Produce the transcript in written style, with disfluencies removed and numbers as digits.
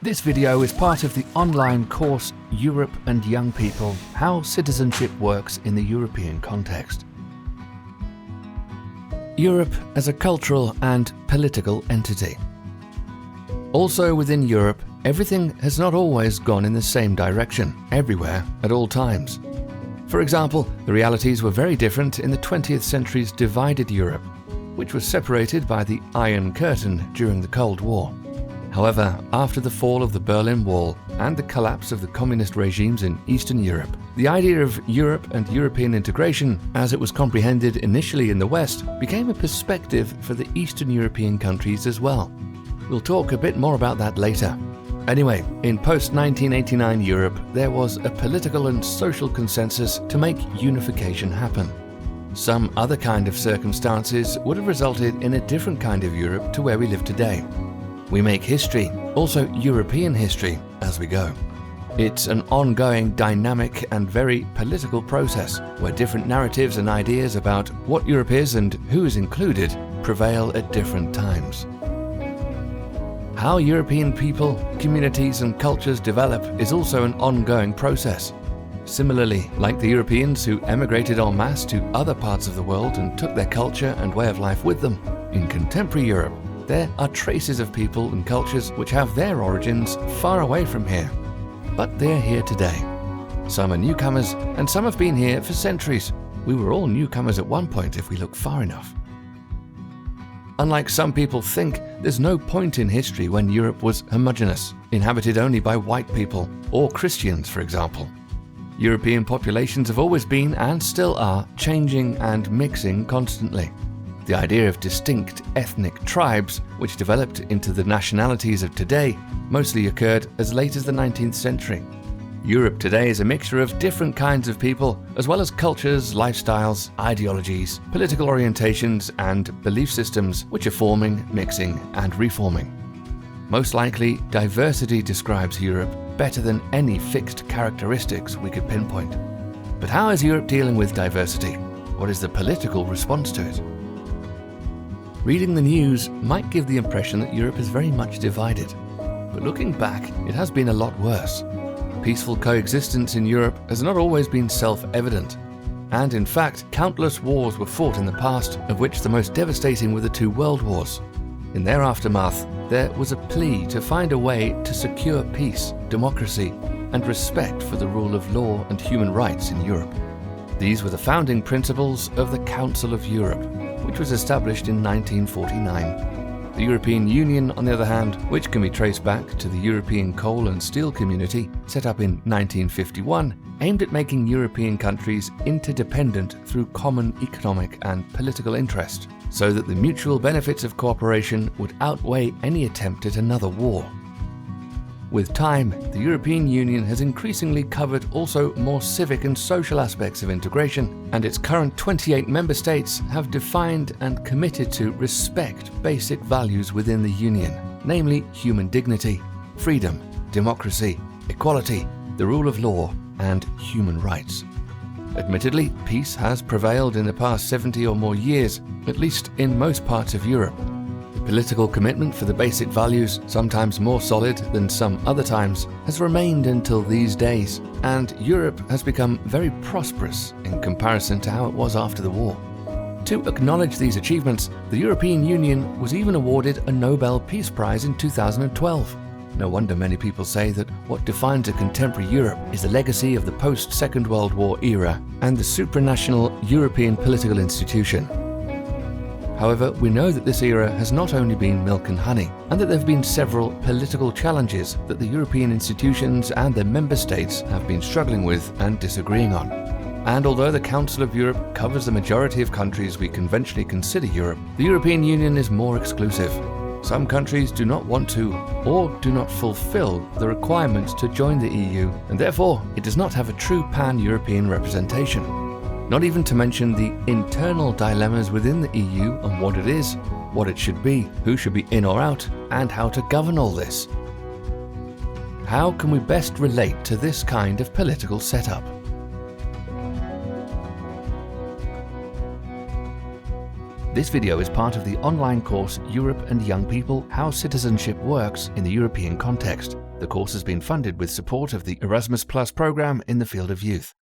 This video is part of the online course Europe and Young People: How Citizenship Works in the European Context. Europe as a cultural and political entity. Also within Europe, everything has not always gone in the same direction, everywhere, at all times. For example, the realities were very different in the 20th century's divided Europe, which was separated by the Iron Curtain during the Cold War. However, after the fall of the Berlin Wall and the collapse of the communist regimes in Eastern Europe, the idea of Europe and European integration, as it was comprehended initially in the West, became a perspective for the Eastern European countries as well. We'll talk a bit more about that later. Anyway, in post-1989 Europe, there was a political and social consensus to make unification happen. Some other kind of circumstances would have resulted in a different kind of Europe to where we live today. We make history, also European history, as we go. It's an ongoing, dynamic and very political process where different narratives and ideas about what Europe is and who is included prevail at different times. How European people, communities and cultures develop is also an ongoing process. Similarly, like the Europeans who emigrated en masse to other parts of the world and took their culture and way of life with them, in contemporary Europe, there are traces of people and cultures which have their origins far away from here. But they're here today. Some are newcomers and some have been here for centuries. We were all newcomers at one point if we look far enough. Unlike some people think, there's no point in history when Europe was homogeneous, inhabited only by white people, or Christians, for example. European populations have always been, and still are, changing and mixing constantly. The idea of distinct ethnic tribes, which developed into the nationalities of today, mostly occurred as late as the 19th century. Europe today is a mixture of different kinds of people, as well as cultures, lifestyles, ideologies, political orientations, and belief systems which are forming, mixing, and reforming. Most likely, diversity describes Europe better than any fixed characteristics we could pinpoint. But how is Europe dealing with diversity? What is the political response to it? Reading the news might give the impression that Europe is very much divided. But looking back, it has been a lot worse. Peaceful coexistence in Europe has not always been self-evident. And in fact, countless wars were fought in the past, of which the most devastating were the two world wars. In their aftermath, there was a plea to find a way to secure peace, democracy, and respect for the rule of law and human rights in Europe. These were the founding principles of the Council of Europe, which was established in 1949. The European Union, on the other hand, which can be traced back to the European Coal and Steel Community, set up in 1951, aimed at making European countries interdependent through common economic and political interest, so that the mutual benefits of cooperation would outweigh any attempt at another war. With time, the European Union has increasingly covered also more civic and social aspects of integration, and its current 28 member states have defined and committed to respect basic values within the Union, namely human dignity, freedom, democracy, equality, the rule of law, and human rights. Admittedly, peace has prevailed in the past 70 or more years, at least in most parts of Europe. Political commitment for the basic values, sometimes more solid than some other times, has remained until these days, and Europe has become very prosperous in comparison to how it was after the war. To acknowledge these achievements, the European Union was even awarded a Nobel Peace Prize in 2012. No wonder many people say that what defines a contemporary Europe is the legacy of the post-Second World War era and the supranational European political institution. However, we know that this era has not only been milk and honey, and that there have been several political challenges that the European institutions and their member states have been struggling with and disagreeing on. And although the Council of Europe covers the majority of countries we conventionally consider Europe, the European Union is more exclusive. Some countries do not want to, or do not fulfill the requirements to join the EU, and therefore it does not have a true pan-European representation. Not even to mention the internal dilemmas within the EU on what it is, what it should be, who should be in or out, and how to govern all this. How can we best relate to this kind of political setup? This video is part of the online course Europe and Young People: How Citizenship Works in the European Context. The course has been funded with support of the Erasmus Programme in the field of youth.